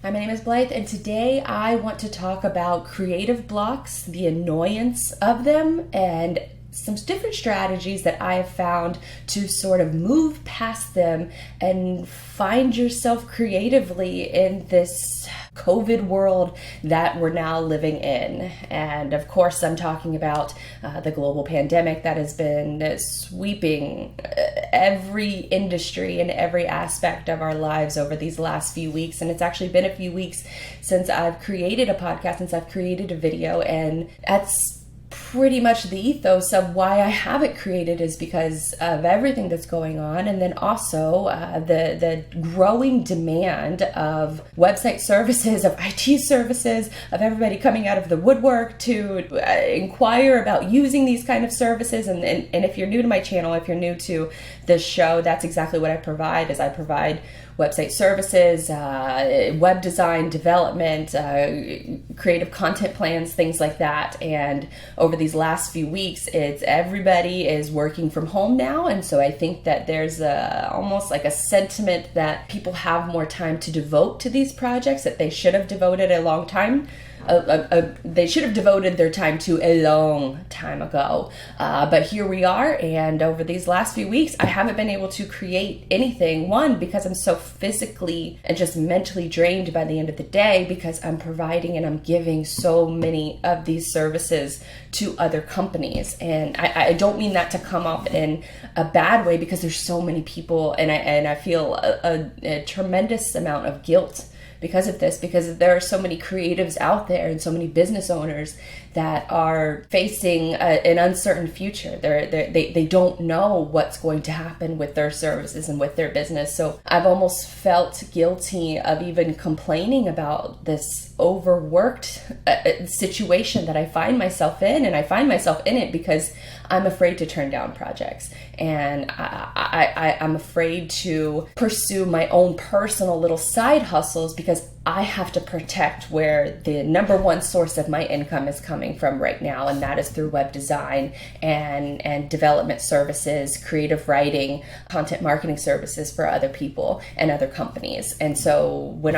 Hi, my name is Blythe, and today I want to talk about creative blocks, the annoyance of them, and some different strategies that I have found to sort of move past them and find yourself creatively in this COVID world that we're now living in. And of course, I'm talking about the global pandemic that has been sweeping every industry and every aspect of our lives over these last few weeks. And it's actually been a few weeks since I've created a podcast, since I've created a video, and that's pretty much the ethos of why I have it created, is because of everything that's going on, and then also the growing demand of website services, of IT services, of everybody coming out of the woodwork to inquire about using these kind of services. And if you're new to my channel, if you're new to this show, that's exactly what I provide. Is I provide website services, web design, development, creative content plans, things like that. And over these last few weeks, everybody is working from home now. And so I think that there's almost like a sentiment that people have more time to devote to these projects that they should have devoted a long time. They should have devoted their time to a long time ago. But here we are, and over these last few weeks, I haven't been able to create anything. One, because I'm so physically and just mentally drained by the end of the day, because I'm providing and I'm giving so many of these services to other companies. And I don't mean that to come off in a bad way, because there's so many people, and I feel a tremendous amount of guilt because of this, because there are so many creatives out there and so many business owners that are facing an uncertain future. They don't know what's going to happen with their services and with their business. So I've almost felt guilty of even complaining about this overworked situation that I find myself in, and I find myself in it because I'm afraid to turn down projects, and I'm afraid to pursue my own personal little side hustles, because I have to protect where the number one source of my income is coming from right now, and that is through web design and development services, creative writing, content marketing services for other people and other companies. And so when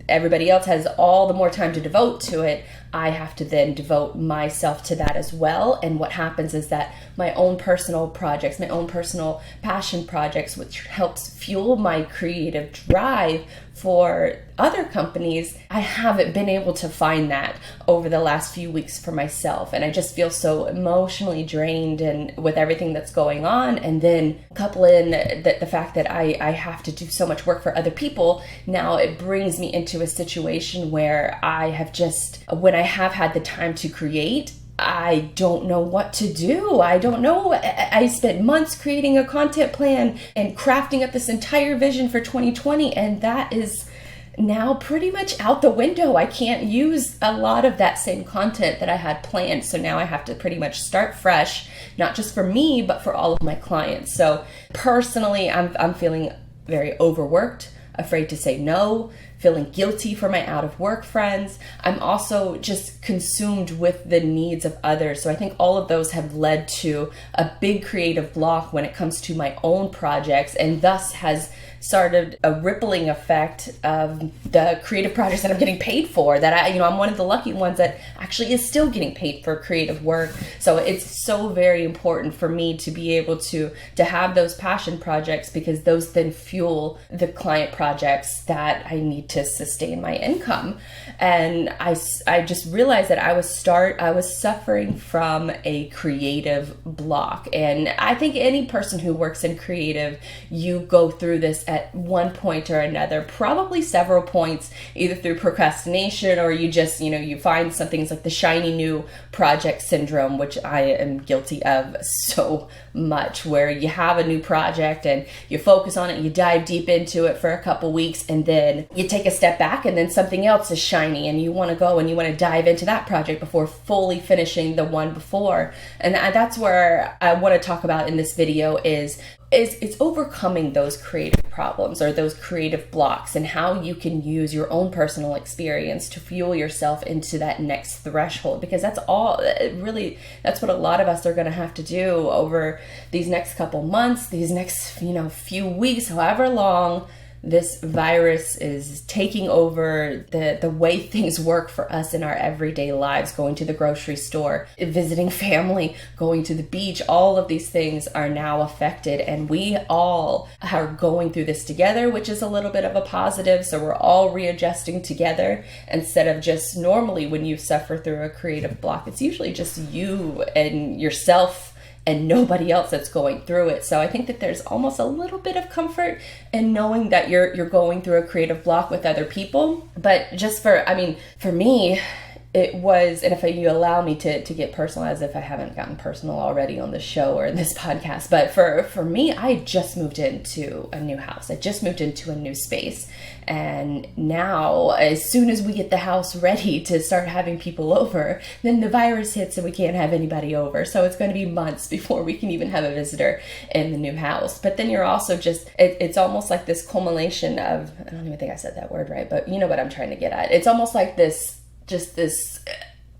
everybody else has all the more time to devote to it, I have to then devote myself to that as well. And what happens is that my own personal projects, my own personal passion projects, which helps fuel my creative drive for other companies, I haven't been able to find that over the last few weeks for myself. And I just feel so emotionally drained and with everything that's going on. And then couple in the fact that I have to do so much work for other people. Now it brings me into a situation where I have just, when I have had the time to create, I don't know what to do. I don't know. I spent months creating a content plan and crafting up this entire vision for 2020, and that is now pretty much out the window. I can't use a lot of that same content that I had planned. So now I have to pretty much start fresh, not just for me, but for all of my clients. So personally, I'm feeling very overworked, afraid to say no, feeling guilty for my out of work friends. I'm also just consumed with the needs of others. So I think all of those have led to a big creative block when it comes to my own projects, and thus has started a rippling effect of the creative projects that I'm getting paid for, that I'm one of the lucky ones that actually is still getting paid for creative work. So it's so very important for me to be able to have those passion projects, because those then fuel the client projects that I need to sustain my income. And I just realized that I was suffering from a creative block. And I think any person who works in creative, you go through this at one point or another, probably several points, either through procrastination, or you just, you find some things like the shiny new project syndrome, which I am guilty of so much, where you have a new project and you focus on it, you dive deep into it for a couple weeks, and then you take a step back, and then something else is shiny, and you want to go and you want to dive into that project before fully finishing the one before. And that's where I want to talk about in this video is overcoming those creative problems or those creative blocks, and how you can use your own personal experience to fuel yourself into that next threshold, because that's what a lot of us are going to have to do over these next couple months, these next few weeks, however long this virus is taking over the way things work for us in our everyday lives, going to the grocery store, visiting family, going to the beach, all of these things are now affected, and we all are going through this together, which is a little bit of a positive. So we're all readjusting together instead of just normally when you suffer through a creative block, it's usually just you and yourself and nobody else that's going through it. So I think that there's almost a little bit of comfort in knowing that you're going through a creative block with other people. But just for me, it was, and if you allow me to get personal, as if I haven't gotten personal already on this show or in this podcast, but for me, I just moved into a new house. I just moved into a new space. And now, as soon as we get the house ready to start having people over, then the virus hits and we can't have anybody over. So it's going to be months before we can even have a visitor in the new house. But then you're also just, it's almost like this culmination of, I don't even think I said that word right, but you know what I'm trying to get at. It's almost like this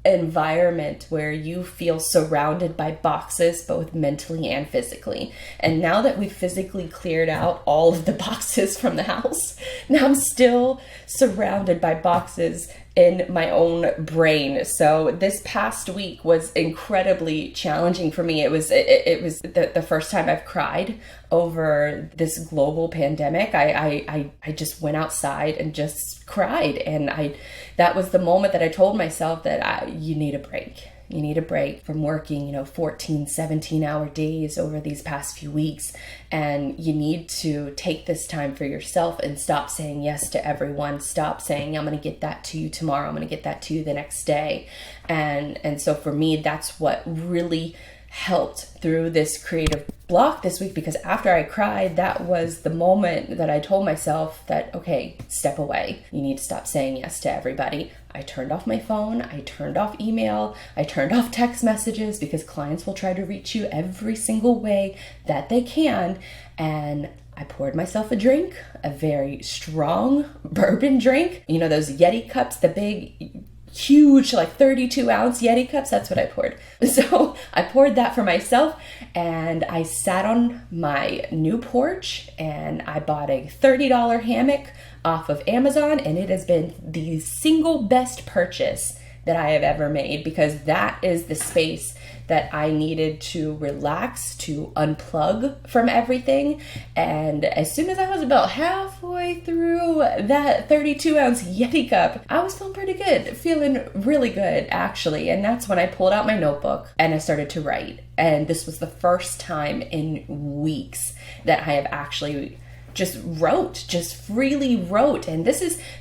environment where you feel surrounded by boxes, both mentally and physically. And now that we've physically cleared out all of the boxes from the house, now I'm still surrounded by boxes in my own brain. So this past week was incredibly challenging for me. It was the first time I've cried over this global pandemic. I just went outside and just cried, and that was the moment that I told myself that you need a break. You need a break from working, 14, 17-hour days over these past few weeks. And you need to take this time for yourself and stop saying yes to everyone. Stop saying, I'm going to get that to you tomorrow. I'm going to get that to you the next day. And so for me, that's what really helped through this creative block this week, because after I cried, that was the moment that I told myself that, okay, step away. You need to stop saying yes to everybody. I turned off my phone. I turned off email. I turned off text messages, because clients will try to reach you every single way that they can. And I poured myself a drink, a very strong bourbon drink. Those Yeti cups, the big, huge, like 32-ounce Yeti cups. That's what I poured. So I poured that for myself, and I sat on my new porch, and I bought a $30 hammock off of Amazon, and it has been the single best purchase that I have ever made, because that is the space that I needed to relax, to unplug from everything. And as soon as I was about halfway through that 32-ounce Yeti cup, I was feeling pretty good, feeling really good, actually. And that's when I pulled out my notebook and I started to write. And this was the first time in weeks that I have actually just freely wrote. And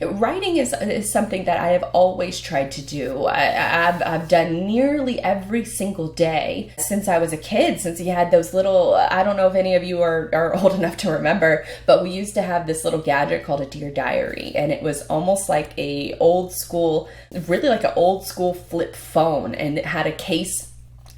writing is something that I have always tried to do. I've done nearly every single day since I was a kid, since you had those little, I don't know if any of you are old enough to remember, but we used to have this little gadget called a Dear Diary. And it was almost like really like an old school flip phone, and it had a case,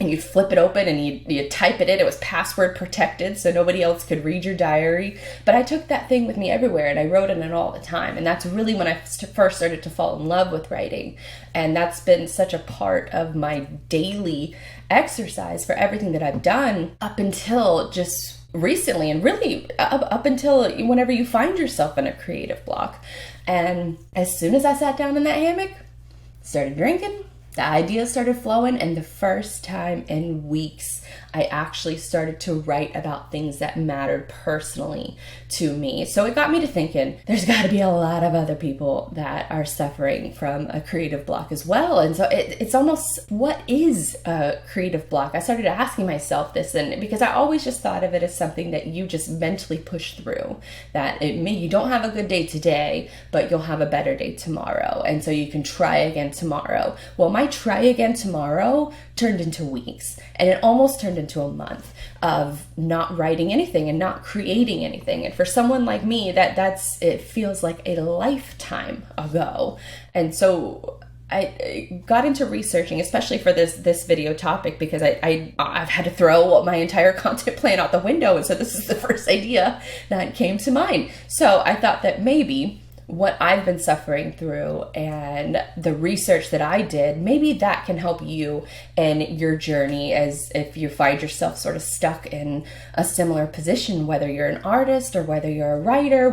and you'd flip it open and you'd type it in. It was password protected, so nobody else could read your diary. But I took that thing with me everywhere, and I wrote in it all the time. And that's really when I first started to fall in love with writing. And that's been such a part of my daily exercise for everything that I've done up until just recently, and really up until whenever you find yourself in a creative block. And as soon as I sat down in that hammock, started drinking, the ideas started flowing, and the first time in weeks, I actually started to write about things that mattered personally to me. So it got me to thinking, there's got to be a lot of other people that are suffering from a creative block as well. And so it's almost, what is a creative block? I started asking myself this, and because I always just thought of it as something that you just mentally push through, that you don't have a good day today, but you'll have a better day tomorrow. And so you can try again tomorrow. Well, my try again tomorrow turned into weeks, and it almost turned into a month of not writing anything and not creating anything. And for someone like me, it feels like a lifetime ago. And so I got into researching, especially for this video topic, because I've had to throw my entire content plan out the window. And so this is the first idea that came to mind. So I thought that maybe what I've been suffering through and the research that I did, maybe that can help you in your journey as if you find yourself sort of stuck in a similar position, whether you're an artist or whether you're a writer,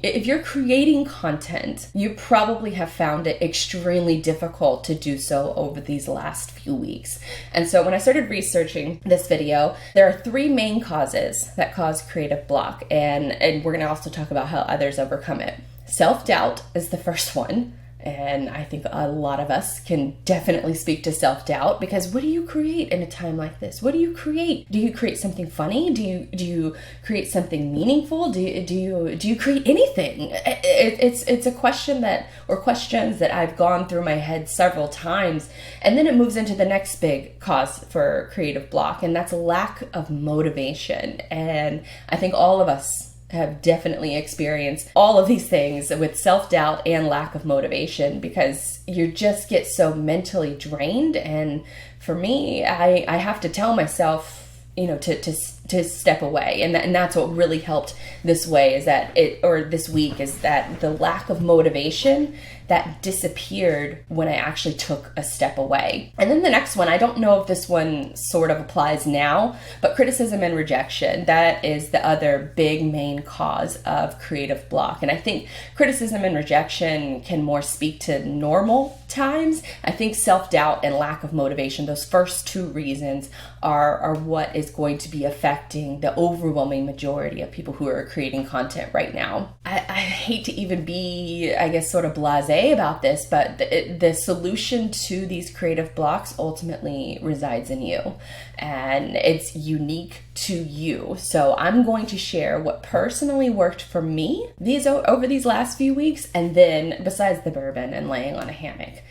if you're creating content, you probably have found it extremely difficult to do so over these last few weeks. And so when I started researching this video, there are 3 main causes that cause creative block, and we're going to also talk about how others overcome it. Self-doubt is the first one, and I think a lot of us can definitely speak to self-doubt, because what do you create in a time like this? What do you create? Do you create something funny? Do you create something meaningful? Do you create anything? It's a question or questions that I've gone through my head several times, and then it moves into the next big cause for creative block, and that's lack of motivation. And I think all of us have definitely experienced all of these things with self-doubt and lack of motivation, because you just get so mentally drained. And for me, I have to tell myself, to step away. And that's what really helped this week is that the lack of motivation that disappeared when I actually took a step away. And then the next one, I don't know if this one sort of applies now, but criticism and rejection, that is the other big main cause of creative block. And I think criticism and rejection can more speak to normal times. I think self-doubt and lack of motivation, those first 2 reasons are what is going to be affecting the overwhelming majority of people who are creating content right now. I hate to even be, I guess, sort of blasé about this, but the solution to these creative blocks ultimately resides in you, and it's unique to you. So I'm going to share what personally worked for me over these last few weeks, and then besides the bourbon and laying on a hammock,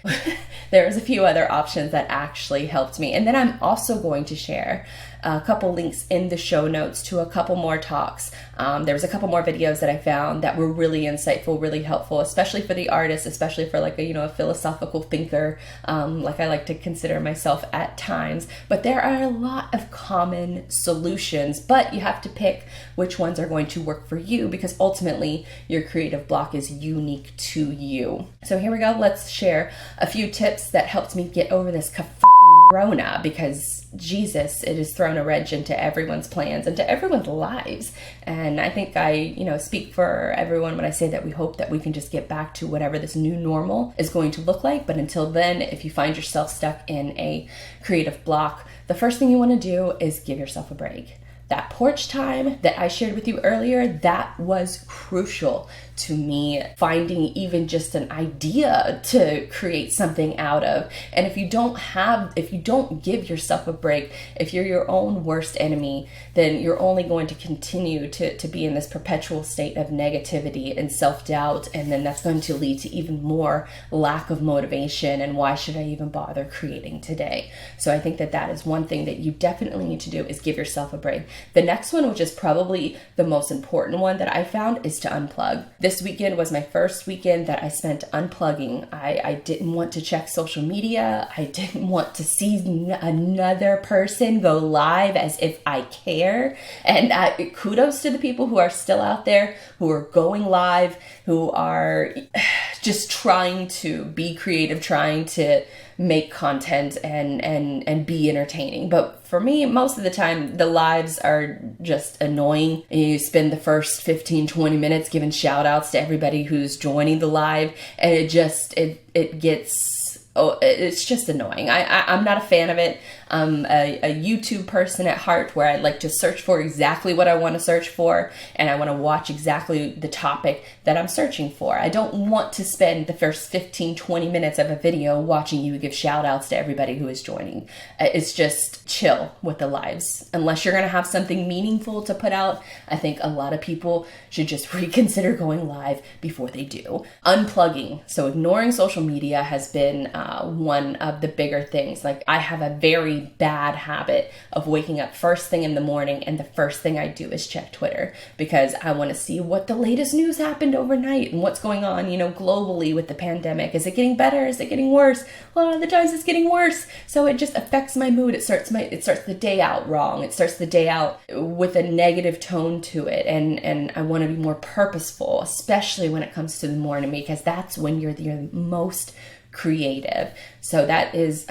there's a few other options that actually helped me. And then I'm also going to share a couple links in the show notes to a couple more talks. There was a couple more videos that I found that were really insightful, really helpful, especially for the artist, especially for a philosophical thinker, like I like to consider myself at times. But there are a lot of common solutions, but you have to pick which ones are going to work for you, because ultimately your creative block is unique to you. So here we go. Let's share a few tips that helped me get over this Rona, because Jesus, it has thrown a wrench into everyone's plans and to everyone's lives. And I think I, speak for everyone when I say that we hope that we can just get back to whatever this new normal is going to look like. But until then, if you find yourself stuck in a creative block, the first thing you want to do is give yourself a break. That porch time that I shared with you earlier, that was crucial to me finding even just an idea to create something out of. And if you don't give yourself a break, if you're your own worst enemy, then you're only going to continue to be in this perpetual state of negativity and self-doubt. And then that's going to lead to even more lack of motivation. And why should I even bother creating today? So I think that is one thing that you definitely need to do, is give yourself a break. The next one, which is probably the most important one that I found, is to unplug. This weekend was my first weekend that I spent unplugging. I didn't want to check social media. I didn't want to see another person go live as if I care. And kudos to the people who are still out there, who are going live, who are just trying to be creative, trying to make content and be entertaining. But for me, most of the time, the lives are just annoying. You spend the first 15, 20 minutes giving shout outs to everybody who's joining the live, and it's just annoying. I'm not a fan of it. I'm a YouTube person at heart, where I like to search for exactly what I want to search for, and I want to watch exactly the topic that I'm searching for. I don't want to spend the first 15, 20 minutes of a video watching you give shout outs to everybody who is joining. It's just chill with the lives. Unless you're going to have something meaningful to put out, I think a lot of people should just reconsider going live before they do. Unplugging, so ignoring social media, has been one of the bigger things. Like, I have a very very bad habit of waking up first thing in the morning and the first thing I do is check Twitter, because I want to see what the latest news happened overnight and what's going on, globally with the pandemic. Is it getting better? Is it getting worse? A lot of the times it's getting worse. So it just affects my mood. It starts the day out wrong. It starts the day out with a negative tone to it. And I want to be more purposeful, especially when it comes to the morning, because that's when you're the most creative. So that is,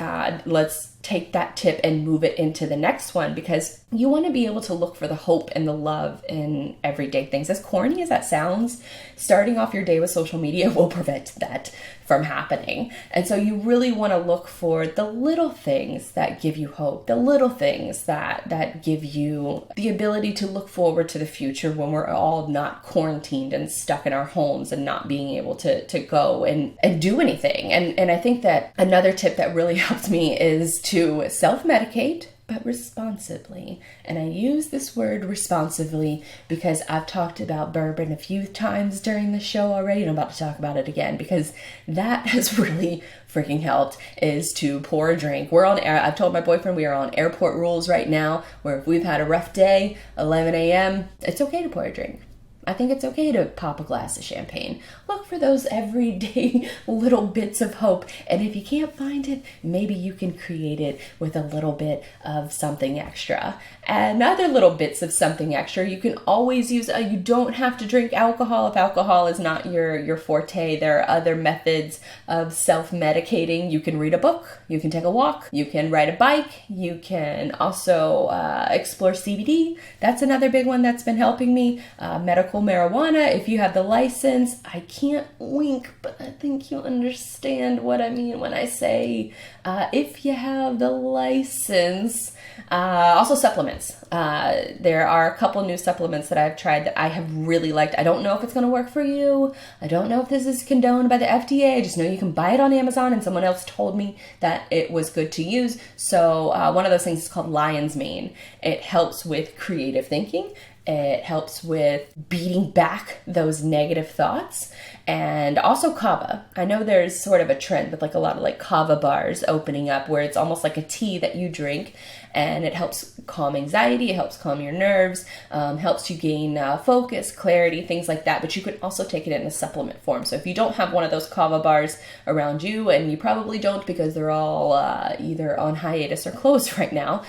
let's take that tip and move it into the next one, because you want to be able to look for the hope and the love in everyday things. As corny as that sounds, starting off your day with social media will prevent that from happening. And so you really want to look for the little things that give you hope, the little things that give you the ability to look forward to the future when we're all not quarantined and stuck in our homes and not being able to go and do anything. And I think that another tip that really helped me is to self-medicate, but responsibly. And I use this word responsibly because I've talked about bourbon a few times during the show already, and I'm about to talk about it again, because that has really freaking helped, is to pour a drink. I've told my boyfriend we are on airport rules right now, where if we've had a rough day, 11 a.m., it's okay to pour a drink. I think it's okay to pop a glass of champagne. Look for those everyday little bits of hope. And if you can't find it, maybe you can create it with a little bit of something extra. And other little bits of something extra, you can always use, you don't have to drink alcohol if alcohol is not your forte. There are other methods of self-medicating. You can read a book, you can take a walk, you can ride a bike, you can also explore CBD. That's another big one that's been helping me. Medical marijuana, if you have the license. I can't wink, but I think you understand what I mean when I say if you have the license. Also supplements. There are a couple new supplements that I've tried that I have really liked. I don't know if it's going to work for you. I don't know if this is condoned by the FDA. I just know you can buy it on Amazon, and someone else told me that it was good to use. So one of those things is called lion's mane. It helps with creative thinking. It helps with beating back those negative thoughts. And also kava. I know there's sort of a trend with a lot of kava bars opening up, where it's almost like a tea that you drink, and it helps calm anxiety, it helps calm your nerves, helps you gain focus, clarity, things like that. But you can also take it in a supplement form. So if you don't have one of those kava bars around you, and you probably don't because they're all either on hiatus or closed right now,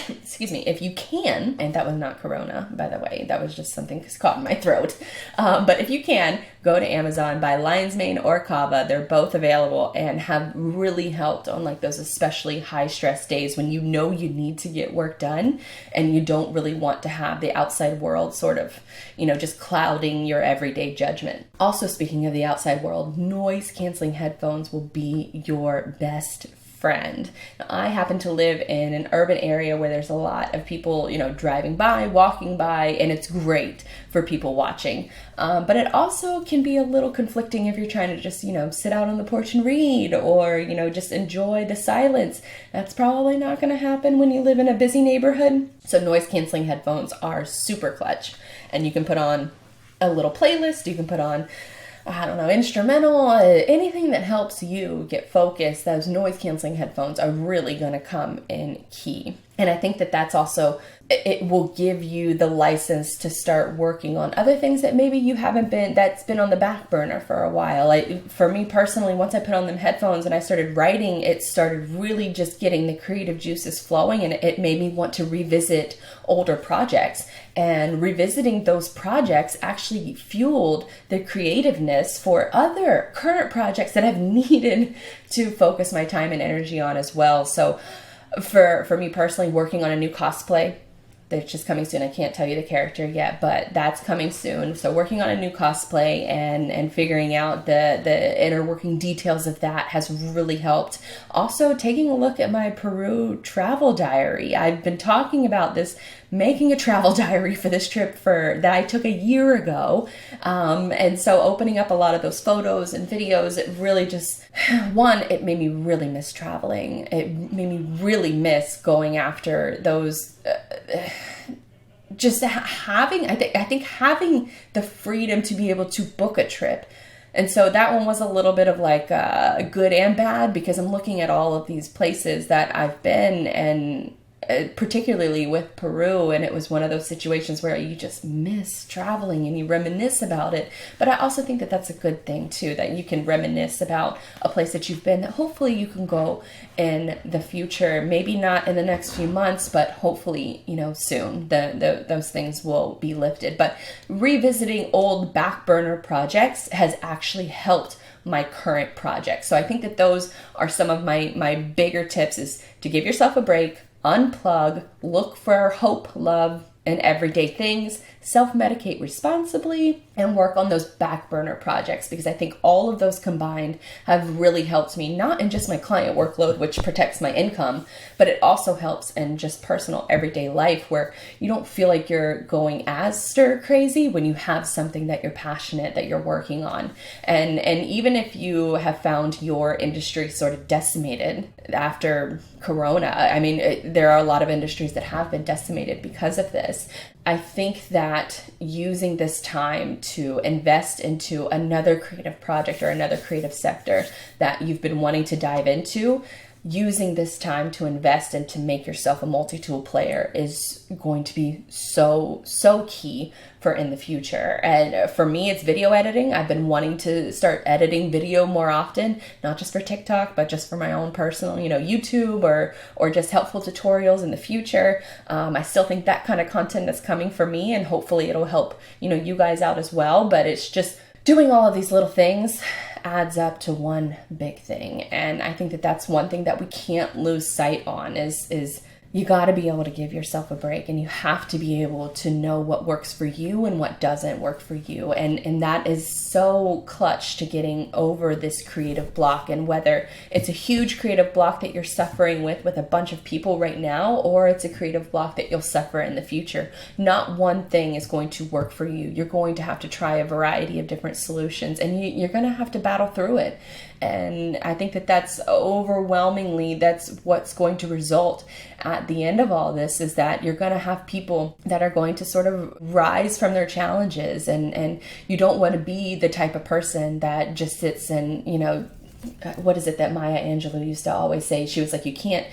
excuse me, if you can, and that was not Corona, by the way, that was just something that's caught in my throat. But if you can, go to Amazon, buy lion's mane or kava. They're both available and have really helped on those especially high stress days when you know you need to get work done and you don't really want to have the outside world sort of, just clouding your everyday judgment. Also, speaking of the outside world, noise canceling headphones will be your best friend. Now, I happen to live in an urban area where there's a lot of people, driving by, walking by, and it's great for people watching. But it also can be a little conflicting if you're trying to just, sit out on the porch and read, or, just enjoy the silence. That's probably not going to happen when you live in a busy neighborhood. So noise canceling headphones are super clutch, and you can put on a little playlist. You can put on instrumental, anything that helps you get focused. Those noise canceling headphones are really going to come in key. And I think that that's also, it will give you the license to start working on other things that maybe you haven't been, that's been on the back burner for a while. For me personally, once I put on them headphones and I started writing, it started really just getting the creative juices flowing, and it made me want to revisit older projects. And revisiting those projects actually fueled the creativeness for other current projects that I've needed to focus my time and energy on as well. So for me personally, working on a new cosplay that's just coming soon. I can't tell you the character yet, but that's coming soon. So working on a new cosplay and figuring out the inner working details of that has really helped. Also, taking a look at my Peru travel diary. I've been talking about this, making a travel diary for this trip that I took a year ago. And so opening up a lot of those photos and videos, it really just, it made me really miss traveling. It made me really miss going after those, just having, I think having the freedom to be able to book a trip And so that one was a little bit of like good and bad, because I'm looking at all of these places that I've been, and particularly with Peru, and it was one of those situations where you just miss traveling and you reminisce about it. But I also think that that's a good thing too, that you can reminisce about a place that you've been, that hopefully you can go in the future, maybe not in the next few months, but hopefully, soon those things will be lifted. But revisiting old back burner projects has actually helped my current project. So I think that those are some of my bigger tips, is to give yourself a break, unplug, look for hope, love, and everyday things, self-medicate responsibly, and work on those back burner projects, because I think all of those combined have really helped me, not in just my client workload, which protects my income, but it also helps in just personal everyday life, where you don't feel like you're going as stir crazy when you have something that you're passionate, that you're working on. And even if you have found your industry sort of decimated after Corona, I mean, there are a lot of industries that have been decimated because of this. I think that using this time to invest into another creative project or another creative sector that you've been wanting to dive into, using this time to invest and to make yourself a multi-tool player is going to be so key for in the future. And for me, it's video editing. I've been wanting to start editing video more often, not just for TikTok, but just for my own personal, YouTube or just helpful tutorials in the future. I still think that kind of content is coming for me, and hopefully it'll help, you guys out as well. But it's just doing all of these little things adds up to one big thing. And I think that that's one thing that we can't lose sight on is you got to be able to give yourself a break, and you have to be able to know what works for you and what doesn't work for you. And that is so clutch to getting over this creative block. And whether it's a huge creative block that you're suffering with a bunch of people right now, or it's a creative block that you'll suffer in the future, not one thing is going to work for you. You're going to have to try a variety of different solutions, and you're going to have to battle through it. And I think that that's what's going to result at the end of all this, is that you're going to have people that are going to sort of rise from their challenges, and you don't want to be the type of person that just sits and, what is it that Maya Angelou used to always say? She was like, you can't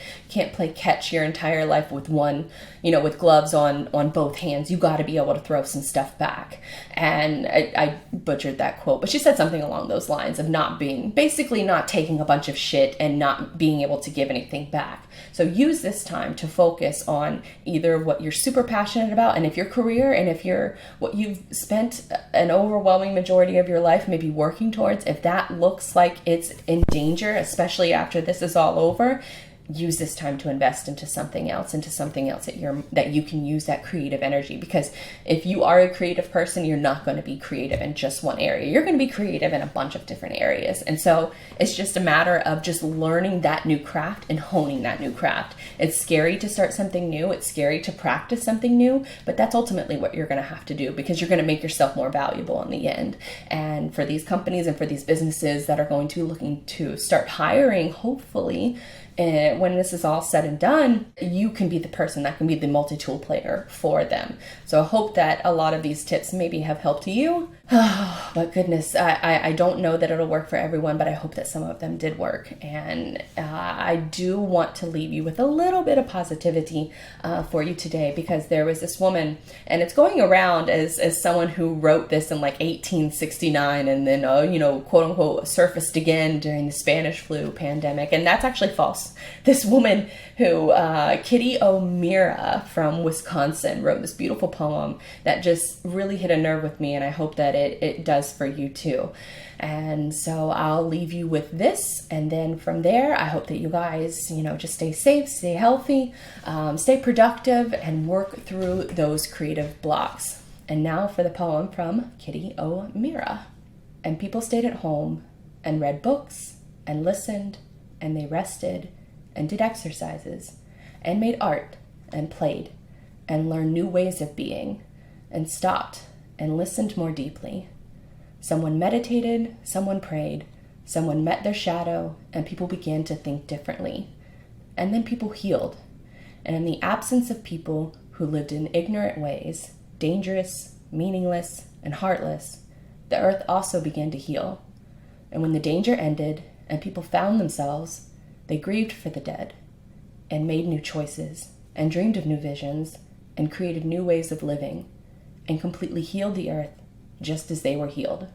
play catch your entire life with one, with gloves on both hands. You got to be able to throw some stuff back. And I butchered that quote, but she said something along those lines of not taking a bunch of shit and not being able to give anything back. So use this time to focus on either what you're super passionate about, and if your career, and if what you've spent an overwhelming majority of your life maybe working towards, if that looks like it's in danger, especially after this is all over, use this time to invest into something else that you can use that creative energy. Because if you are a creative person, you're not going to be creative in just one area. You're going to be creative in a bunch of different areas. And so it's just a matter of just learning that new craft and honing that new craft. It's scary to start something new. It's scary to practice something new, but that's ultimately what you're going to have to do, because you're going to make yourself more valuable in the end. And for these companies and for these businesses that are going to be looking to start hiring, hopefully, and when this is all said and done, you can be the person that can be the multi-tool player for them. So I hope that a lot of these tips maybe have helped you. But goodness, I don't know that it'll work for everyone, but I hope that some of them did work. And I do want to leave you with a little bit of positivity for you today, because there was this woman, and it's going around as someone who wrote this in like 1869 and then, quote unquote, surfaced again during the Spanish flu pandemic. And that's actually false. This woman who, Kitty O'Meara from Wisconsin, wrote this beautiful poem that just really hit a nerve with me, and I hope that it does for you too. And so I'll leave you with this, and then from there, I hope that you guys, just stay safe, stay healthy, stay productive, and work through those creative blocks. And now for the poem from Kitty O'Meara. And people stayed at home and read books and listened, and they rested and did exercises and made art and played and learned new ways of being and stopped and listened more deeply. Someone meditated, someone prayed, someone met their shadow, and people began to think differently. And then people healed. And in the absence of people who lived in ignorant ways, dangerous, meaningless, and heartless, the earth also began to heal. And when the danger ended and people found themselves, they grieved for the dead and made new choices and dreamed of new visions and created new ways of living and completely healed the earth just as they were healed.